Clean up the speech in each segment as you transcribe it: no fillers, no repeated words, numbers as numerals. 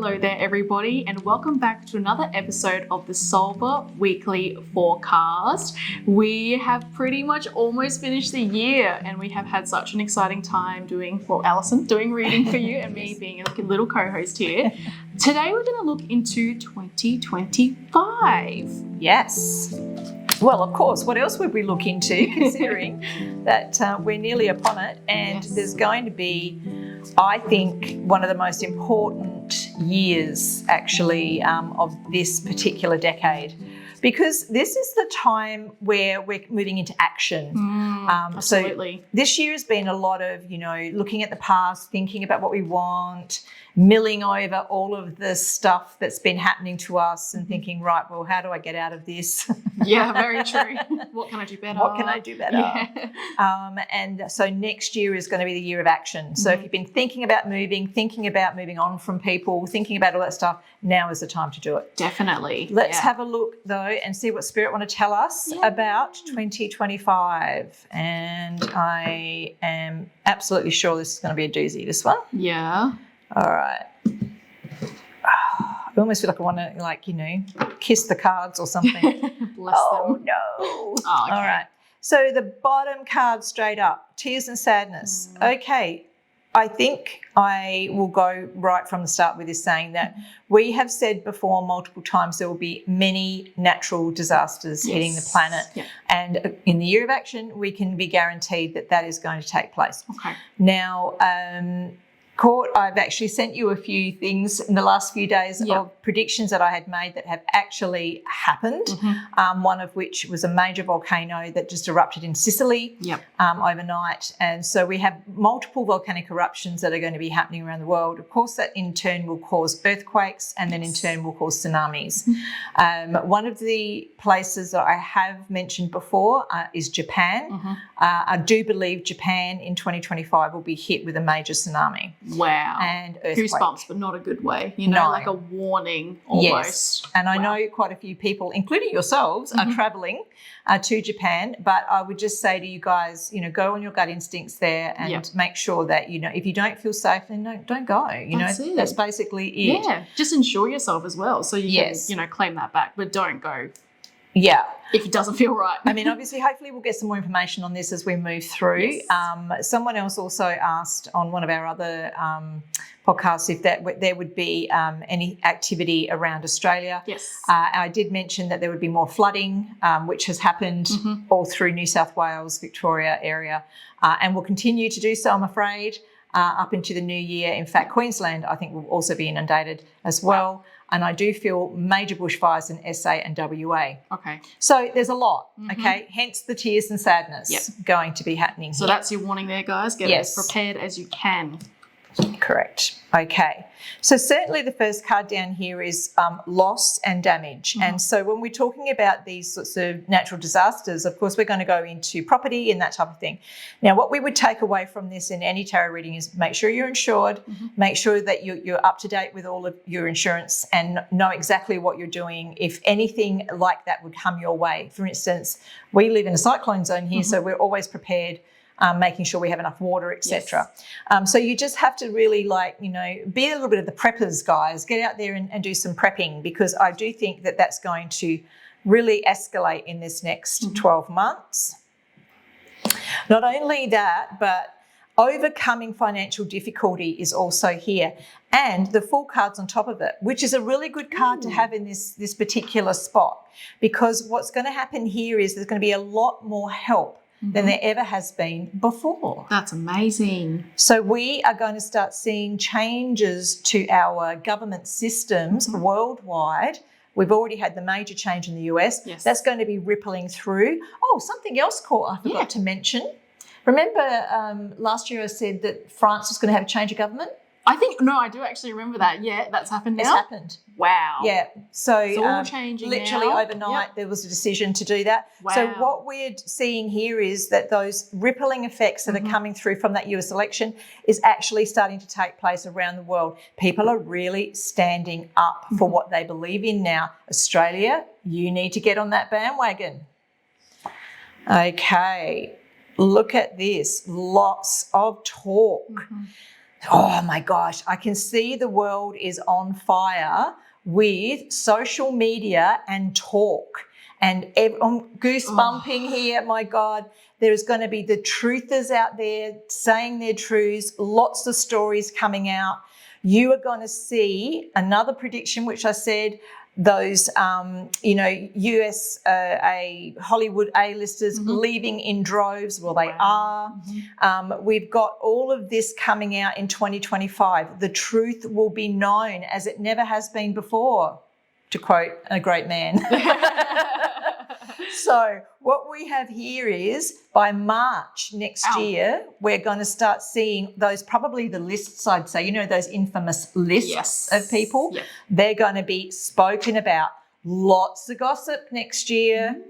Hello there, everybody, and welcome back to another episode of the Soulver Weekly Forecast. We have pretty much almost finished the year, and we have had such an exciting time Alison doing reading for you, and me being a little co-host here. Today, we're going to look into 2025. Yes. Well, of course, what else would we look into, considering that we're nearly upon it, and there's going to be, I think, one of the most important years, actually, of this particular decade, because this is the time where we're moving into action. Absolutely. So this year has been a lot of, looking at the past, thinking about what we want, milling over all of the stuff that's been happening to us and thinking, right, well, how do I get out of this? Yeah, very true. What can I do better? What can I do better? Yeah. And so next year is going to be the year of action. So if you've been thinking about moving on from people, thinking about all that stuff, now is the time to do it. Definitely. Let's have a look, though, and see what Spirit want to tell us about 2025. And I am absolutely sure this is going to be a doozy, this one. Yeah. All right. I almost feel like I want to, kiss the cards or something. Bless them. No. Oh, okay. All right. So the bottom card straight up, tears and sadness. Okay. I think I will go right from the start with this, saying that we have said before multiple times there will be many natural disasters hitting the planet. Yeah. And in the year of action, we can be guaranteed that that is going to take place. Okay. Now, Court, I've actually sent you a few things in the last few days of predictions that I had made that have actually happened, one of which was a major volcano that just erupted in Sicily overnight. And so we have multiple volcanic eruptions that are going to be happening around the world. Of course, that in turn will cause earthquakes and then in turn will cause tsunamis. One of the places that I have mentioned before is Japan. I do believe Japan in 2025 will be hit with a major tsunami. Wow. And earthquake. Goosebumps, but not a good way, No. like a warning almost. Yes. And I know quite a few people, including yourselves, are travelling to Japan, but I would just say to you guys, go on your gut instincts there and make sure that, if you don't feel safe, then don't go. That's basically it. Yeah, just insure yourself as well so you can, claim that back, but don't go. Yeah. If it doesn't feel right. I mean, obviously, hopefully we'll get some more information on this as we move through. Yes. Someone else also asked on one of our other podcasts if there would be any activity around Australia. Yes. I did mention that there would be more flooding, which has happened all through New South Wales, Victoria area, and will continue to do so, I'm afraid, up into the new year. In fact, Queensland, I think, will also be inundated as well. Wow. And I do feel major bushfires in SA and WA. Okay. So there's a lot, okay? Hence the tears and sadness going to be happening here. So that's your warning there, guys. Get as prepared as you can. Correct. Okay. So certainly the first card down here is loss and damage. And so when we're talking about these sorts of natural disasters, of course, we're going to go into property and that type of thing. Now, what we would take away from this in any tarot reading is make sure you're insured, make sure that you're up to date with all of your insurance and know exactly what you're doing if anything like that would come your way. For instance, we live in a cyclone zone here, so we're always prepared. Making sure we have enough water, etc. So you just have to really be a little bit of the preppers, guys. Get out there and do some prepping, because I do think that that's going to really escalate in this next 12 months. Not only that, but overcoming financial difficulty is also here, and the Fool card's on top of it, which is a really good card to have in this particular spot, because what's going to happen here is there's going to be a lot more help than there ever has been before. That's amazing. So we are going to start seeing changes to our government systems worldwide. We've already had the major change in the US. Yes. That's going to be rippling through. Oh, something else, Court, I forgot to mention. Remember last year I said that France was going to have a change of government? I do actually remember that. Yeah, that's happened now. It's happened. Wow. Yeah. So it's all changing literally now. overnight there was a decision to do that. Wow. So what we're seeing here is that those rippling effects that are coming through from that US election is actually starting to take place around the world. People are really standing up for what they believe in now. Australia, you need to get on that bandwagon. Okay. Look at this. Lots of talk. Oh my gosh, I can see the world is on fire with social media and talk. And I'm goosebumping here, my God. There's going to be the truthers out there saying their truths, lots of stories coming out. You are going to see another prediction, which I said, those, US Hollywood A-listers leaving in droves. Well, they are. We've got all of this coming out in 2025. The truth will be known as it never has been before, to quote a great man. So what we have here is by March next year, we're going to start seeing those, probably the lists, I'd say, those infamous lists of people. Yep. They're going to be spoken about. Lots of gossip next year.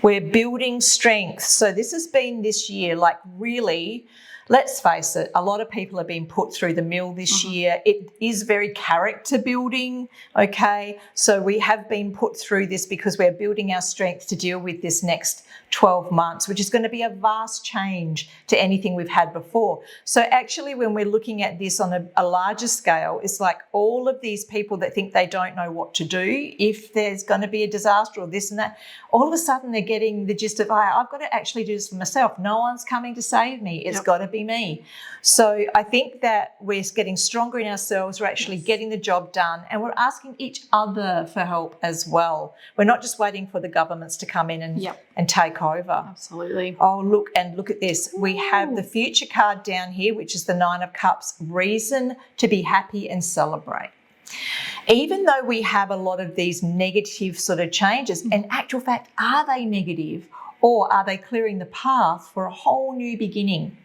We're building strength. So this has been this year, like really, let's face it, a lot of people have been put through the mill this year. It is very character building, okay? So we have been put through this because we're building our strength to deal with this next 12 months, which is going to be a vast change to anything we've had before. So actually, when we're looking at this on a larger scale, it's like all of these people that think they don't know what to do if there's going to be a disaster or this and that, all of a sudden they're getting the gist of, I've got to actually do this for myself. No one's coming to save me. It's got to be me. So I think that we're getting stronger in ourselves. We're actually getting the job done, and we're asking each other for help as well. We're not just waiting for the governments to come in and take over. Absolutely. Oh, look at this. We have the future card down here, which is the 9 of Cups, reason to be happy and celebrate. Even though we have a lot of these negative sort of changes, in actual fact, are they negative or are they clearing the path for a whole new beginning?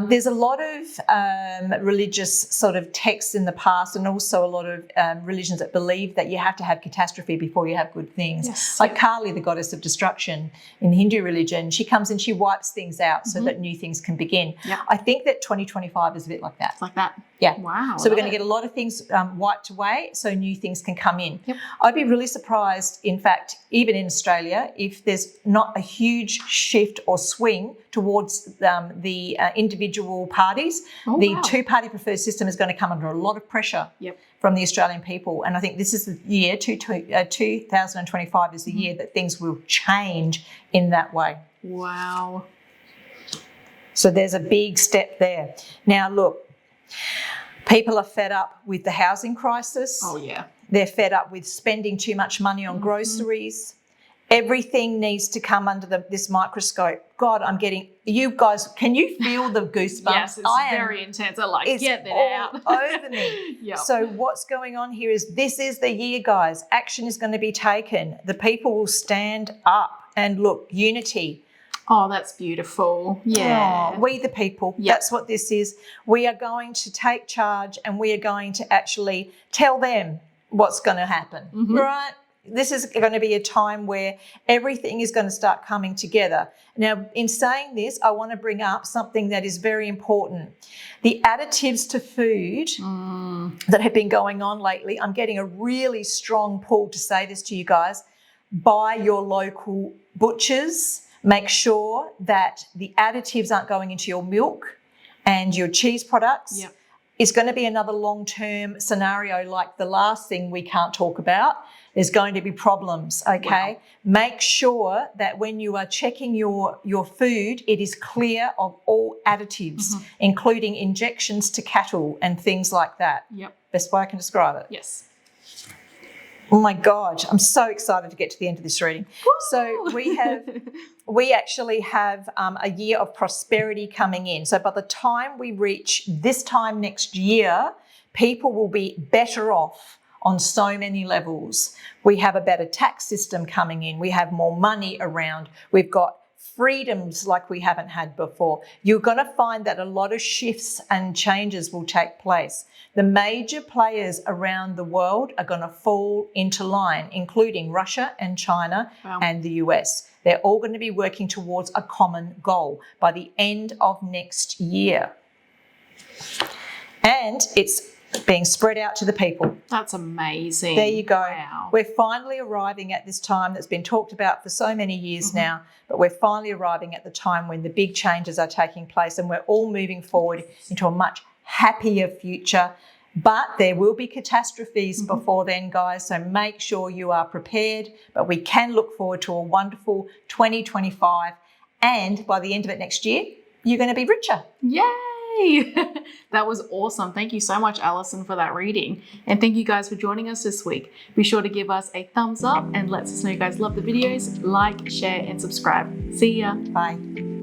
There's a lot of religious sort of texts in the past, and also a lot of religions that believe that you have to have catastrophe before you have good things. Yes. Like Kali, the goddess of destruction in Hindu religion, she comes and she wipes things out so that new things can begin. Yep. I think that 2025 is a bit like that. It's like that. Yeah. Wow. So we're going to get a lot of things wiped away so new things can come in. Yep. I'd be really surprised, in fact, even in Australia, if there's not a huge shift or swing towards the individual parties. The two-party preferred system is going to come under a lot of pressure from the Australian people. And I think this is the year, 2025 is the year that things will change in that way. Wow. So there's a big step there. Now, look, people are fed up with the housing crisis. Oh, yeah. They're fed up with spending too much money on groceries. Everything needs to come under this microscope. God, I'm getting, you guys, can you feel the goosebumps? Yes, it's very intense. I like, get that out. Over me. So what's going on here is this is the year, guys. Action is going to be taken. The people will stand up and look, unity. Oh, that's beautiful. Yeah. Oh, we the people. That's what this is. We are going to take charge and we are going to actually tell them what's going to happen, right? This is going to be a time where everything is going to start coming together. Now, in saying this, I want to bring up something that is very important. The additives to food that have been going on lately, I'm getting a really strong pull to say this to you guys. Buy your local butchers. Make sure that the additives aren't going into your milk and your cheese products. Yep. It's going to be another long-term scenario like the last thing we can't talk about. There's going to be problems, okay? Wow. Make sure that when you are checking your food, it is clear of all additives, including injections to cattle and things like that. Yep. Best way I can describe it. Yes. Oh my God, I'm so excited to get to the end of this reading. Woo! So we actually have a year of prosperity coming in. So by the time we reach this time next year, people will be better off on so many levels. We have a better tax system coming in. We have more money around. We've got freedoms like we haven't had before. You're going to find that a lot of shifts and changes will take place. The major players around the world are going to fall into line, including Russia and China and the US. They're all going to be working towards a common goal by the end of next year. And it's being spread out to the people. That's amazing. There you go. Wow. We're finally arriving at this time that's been talked about for so many years now, but we're finally arriving at the time when the big changes are taking place and we're all moving forward into a much happier future. But there will be catastrophes before then, guys, so make sure you are prepared. But we can look forward to a wonderful 2025, and by the end of it next year, you're going to be richer. Yay! That was awesome. Thank you so much, Alison, for that reading. And thank you guys for joining us this week. Be sure to give us a thumbs up and let us know you guys love the videos. Like, share, and subscribe. See ya. Bye.